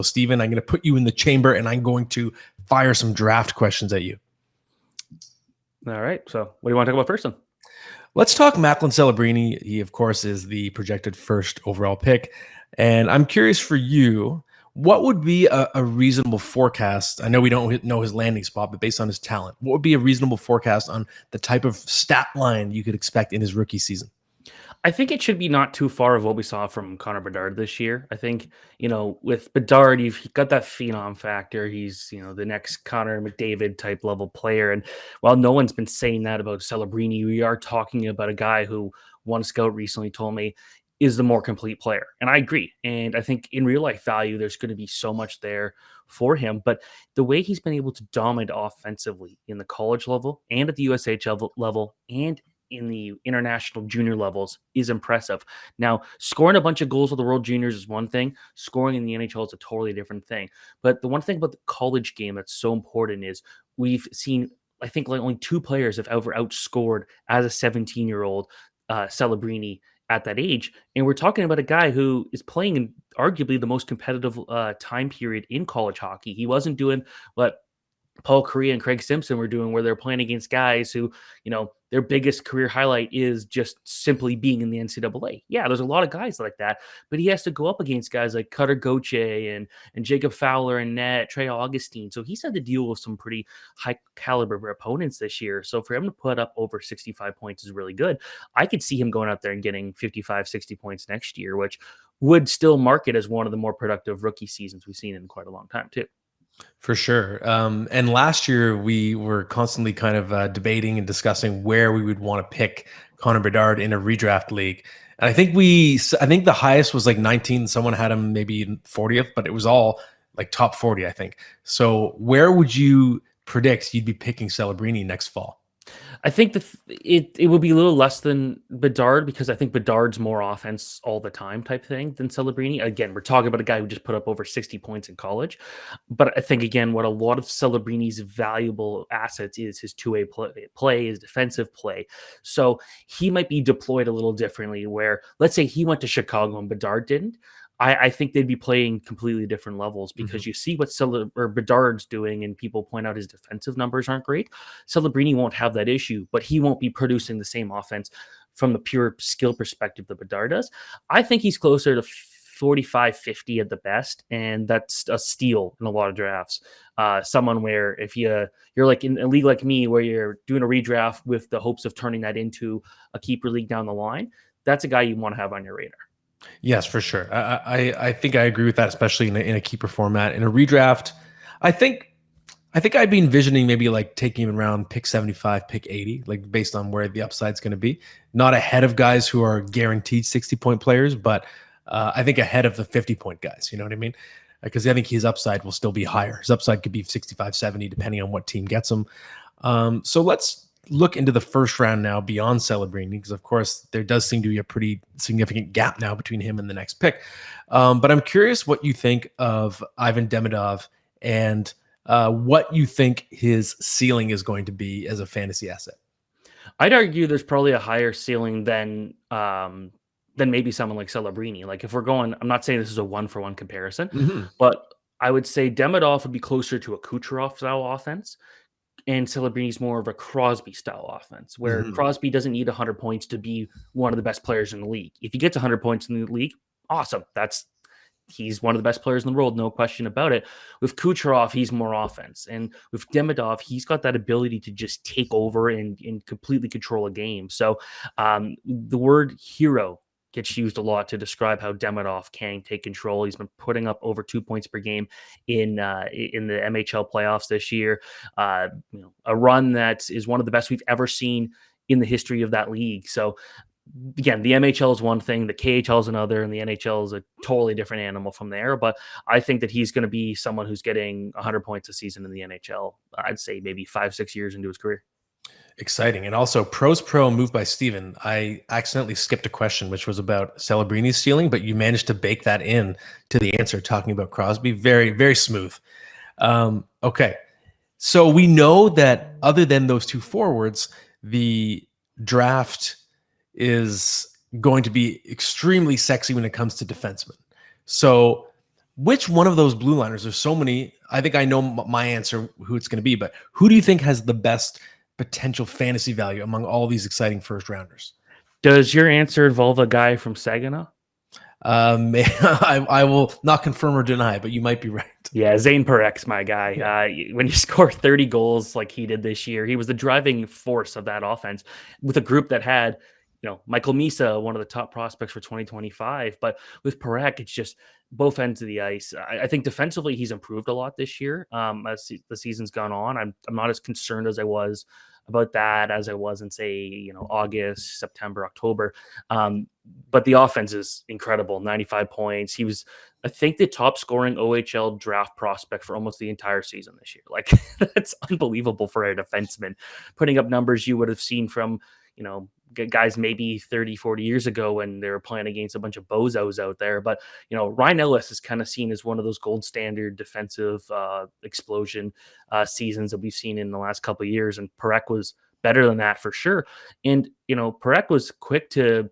Steven, I'm going to put you in the chamber and I'm going to fire some draft questions at you. All right. So what do you want to talk about first then? Let's talk Macklin Celebrini. He, of course, is the projected first overall pick. And I'm curious for you, what would be a reasonable forecast? I know we don't know his landing spot, but based on his talent, what would be a reasonable forecast on the type of stat line you could expect in his rookie season? I think it should be not too far of what we saw from Connor Bedard this year. I think, with Bedard, you've got that phenom factor. He's, the next Connor McDavid type level player. And while no one's been saying that about Celebrini, we are talking about a guy who one scout recently told me is the more complete player. And I agree. And I think in real life value, there's going to be so much there for him. But the way he's been able to dominate offensively in the college level and at the USHL level and in the international junior levels is impressive. Now, scoring a bunch of goals with the World Juniors is one thing. Scoring in the NHL is a totally different thing. But the one thing about the college game that's so important is we've seen, I think, like only two players have ever outscored as a 17-year-old Celebrini at that age. And we're talking about a guy who is playing in arguably the most competitive time period in college hockey. He wasn't doing what Paul Kariya and Craig Simpson were doing, where they're playing against guys who, their biggest career highlight is just simply being in the NCAA. Yeah, there's a lot of guys like that, but he has to go up against guys like Cutter Gauthier and Jacob Fowler and Net, Trey Augustine. So he's had to deal with some pretty high caliber opponents this year. So for him to put up over 65 points is really good. I could see him going out there and getting 55, 60 points next year, which would still mark it as one of the more productive rookie seasons we've seen in quite a long time too. For sure. And last year we were constantly kind of debating and discussing where we would want to pick Connor Bedard in a redraft league. And I think the highest was like 19. Someone had him maybe in 40th, but it was all like top 40, I think. So where would you predict you'd be picking Celebrini next fall? I think it will be a little less than Bedard because I think Bedard's more offense all the time type thing than Celebrini. Again, we're talking about a guy who just put up over 60 points in college. But I think, again, what a lot of Celebrini's valuable assets is his two-way play, his defensive play. So he might be deployed a little differently where, let's say he went to Chicago and Bedard didn't. I think they'd be playing completely different levels because you see what Bedard's doing and people point out his defensive numbers aren't great. Celebrini won't have that issue, but he won't be producing the same offense from the pure skill perspective that Bedard does. I think he's closer to 45, 50 at the best, and that's a steal in a lot of drafts. Someone where if you're like in a league like me where you're doing a redraft with the hopes of turning that into a keeper league down the line, that's a guy you want to have on your radar. Yes, for sure. I think I agree with that, especially in a keeper format. In a redraft, I think I'd be envisioning maybe like taking him around pick 75, pick 80, like based on where the upside's going to be. Not ahead of guys who are guaranteed 60-point players, but I think ahead of the 50-point guys. You know what I mean? Because I think his upside will still be higher. His upside could be 65, 70, depending on what team gets him. So let's look into the first round now beyond Celebrini, because of course there does seem to be a pretty significant gap now between him and the next pick. But I'm curious what you think of Ivan Demidov and what you think his ceiling is going to be as a fantasy asset. I'd argue there's probably a higher ceiling than maybe someone like Celebrini. Like if we're going, I'm not saying this is a one-for-one comparison, but I would say Demidov would be closer to a Kucherov style offense. And Celebrini's more of a Crosby style offense where Crosby doesn't need 100 points to be one of the best players in the league. If he gets 100 points in the league, awesome. He's one of the best players in the world, no question about it. With Kucherov, he's more offense. And with Demidov, he's got that ability to just take over and completely control a game. So the word hero gets used a lot to describe how Demidov can take control. He's been putting up over 2 points per game in the MHL playoffs this year. A run that is one of the best we've ever seen in the history of that league. So again, the MHL is one thing, the KHL is another, and the NHL is a totally different animal from there. But I think that he's going to be someone who's getting 100 points a season in the NHL. I'd say maybe 5-6 years into his career. Exciting. And also Pros Pro moved by Steven. I accidentally skipped a question, which was about Celebrini's ceiling, but you managed to bake that in to the answer talking about Crosby. Very, very smooth. Okay. So we know that other than those two forwards, the draft is going to be extremely sexy when it comes to defensemen. So Which one of those blue liners? There's so many. I think I know my answer who it's going to be, but who do you think has the best potential fantasy value among all these exciting first rounders? Does your answer involve a guy from Saginaw? I will not confirm or deny, but you might be right. Yeah, Zane Parek's my guy. When you score 30 goals like he did this year, he was the driving force of that offense with a group that had, Michael Misa, one of the top prospects for 2025. But with Parek, it's just both ends of the ice. I think defensively, he's improved a lot this year as the season's gone on. I'm not as concerned as I was about that as I was in, say, August, September, October. But the offense is incredible. 95 points. He was, I think, the top scoring OHL draft prospect for almost the entire season this year. Like, that's unbelievable for a defenseman, putting up numbers you would have seen from, guys maybe 30, 40 years ago when they were playing against a bunch of bozos out there. But, Ryan Ellis is kind of seen as one of those gold standard defensive explosion seasons that we've seen in the last couple of years. And Parekh was better than that for sure. And, Parekh was quick to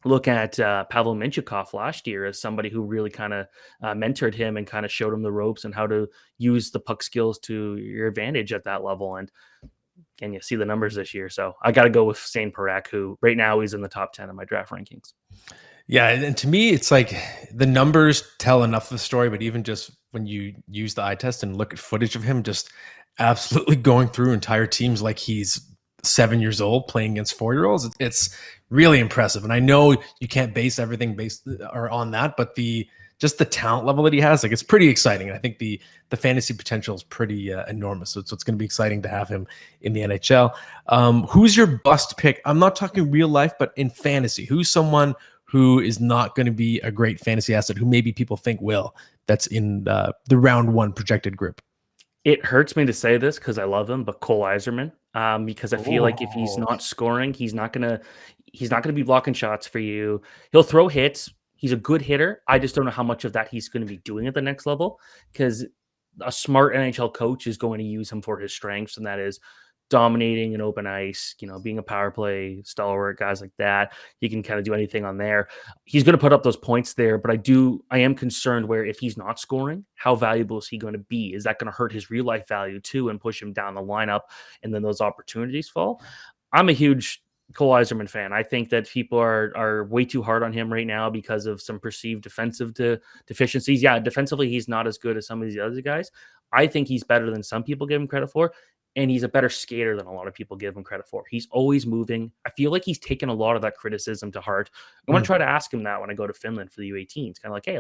look at Pavel Minchikov last year as somebody who really kind of mentored him and kind of showed him the ropes and how to use the puck skills to your advantage at that level. And can you see the numbers this year? So I got to go with Zane Parekh, who right now he's in the top 10 of my draft rankings. Yeah, and to me, it's like the numbers tell enough of the story, but even just when you use the eye test and look at footage of him just absolutely going through entire teams like he's 7 years old playing against 4-year-olds, it's really impressive. And I know you can't base everything based or on that, but just the talent level that he has, like, it's pretty exciting. And I think the fantasy potential is pretty enormous. So it's going to be exciting to have him in the NHL. Who's your bust pick? I'm not talking real life, but in fantasy, who's someone who is not going to be a great fantasy asset, who maybe people think will, that's in the round one projected group? It hurts me to say this because I love him, but Cole Eiserman, because I feel like if he's not scoring, he's not gonna be blocking shots for you. He'll throw hits. He's a good hitter. I just don't know how much of that he's going to be doing at the next level, because a smart NHL coach is going to use him for his strengths, and that is dominating an open ice, being a power play stalwart, guys like that. He can kind of do anything on there. He's going to put up those points there, but I am concerned where if he's not scoring, how valuable is he going to be? Is that going to hurt his real life value too and push him down the lineup, and then those opportunities fall? I'm a huge Cole Eiserman fan. I think that people are way too hard on him right now because of some perceived defensive deficiencies. Yeah, defensively, he's not as good as some of these other guys. I think he's better than some people give him credit for. And he's a better skater than a lot of people give him credit for. He's always moving. I feel like he's taken a lot of that criticism to heart. I want to try to ask him that when I go to Finland for the U18. It's kind of like, hey,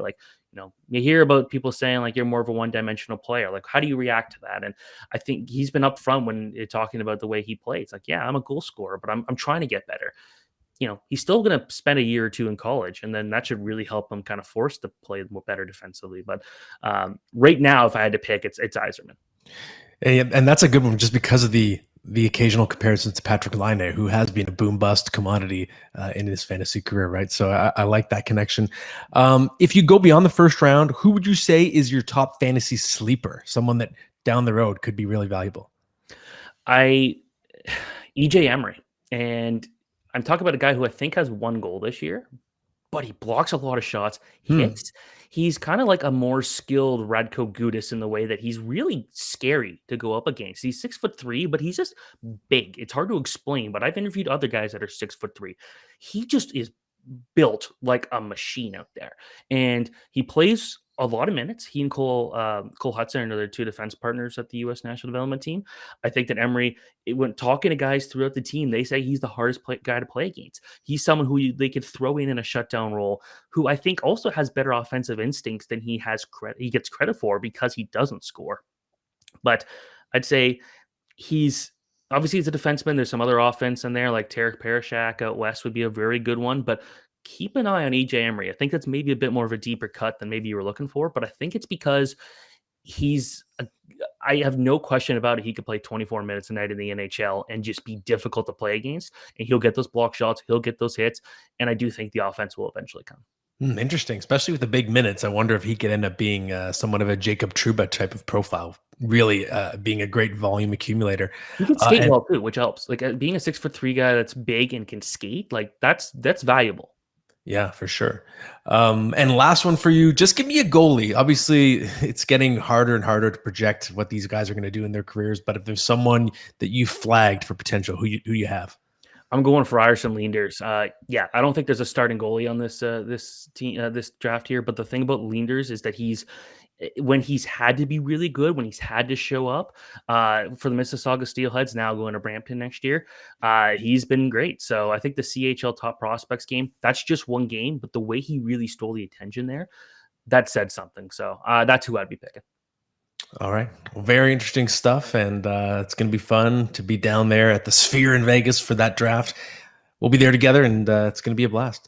you hear about people saying like you're more of a one-dimensional player. Like, how do you react to that? And I think he's been upfront when you're talking about the way he plays. It's like, yeah, I'm a goal scorer, but I'm trying to get better. He's still going to spend a year or two in college, and then that should really help him kind of force to play more better defensively. But right now, if I had to pick, it's Eiserman. And that's a good one just because of the occasional comparison to Patrick Laine, who has been a boom bust commodity in his fantasy career, right? So I like that connection. If you go beyond the first round, who would you say is your top fantasy sleeper? Someone that down the road could be really valuable? EJ Emery. And I'm talking about a guy who I think has 1 goal this year, but he blocks a lot of shots, hits. He's kind of like a more skilled Radko Gudas in the way that he's really scary to go up against. He's 6'3", but he's just big. It's hard to explain, but I've interviewed other guys that are 6'3". He just is built like a machine out there, and he plays a lot of minutes. He and Cole Hudson are another 2 defense partners at the U.S. national development team. I think that Emery, when talking to guys throughout the team, they say he's the hardest guy to play against. He's someone who they could throw in a shutdown role, who I think also has better offensive instincts than he gets credit for because he doesn't score. But I'd say he's a defenseman. There's some other offense in there, like Tarek Parashak out west would be a very good one, but keep an eye on EJ Emery. I think that's maybe a bit more of a deeper cut than maybe you were looking for, but I think it's because I have no question about it. He could play 24 minutes a night in the NHL and just be difficult to play against, and he'll get those block shots, he'll get those hits, and I do think the offense will eventually come. Interesting, especially with the big minutes. I wonder if he could end up being somewhat of a Jacob Trouba type of profile, really being a great volume accumulator. He can skate well too, which helps. Like being a 6'3" guy that's big and can skate, like that's valuable. Yeah, for sure. And last one for you, just give me a goalie. Obviously, it's getting harder and harder to project what these guys are going to do in their careers. But if there's someone that you flagged for potential, who you have? I'm going for Ryerson Leanders. Yeah, I don't think there's a starting goalie on this team this draft here. But the thing about Leanders is that when he's had to be really good, when he's had to show up for the Mississauga Steelheads, now going to Brampton next year, he's been great. So I think the CHL top prospects game, that's just one game, but the way he really stole the attention there, that said something. So that's who I'd be picking. All right. Well, very interesting stuff. And it's going to be fun to be down there at the Sphere in Vegas for that draft. We'll be there together, and it's going to be a blast.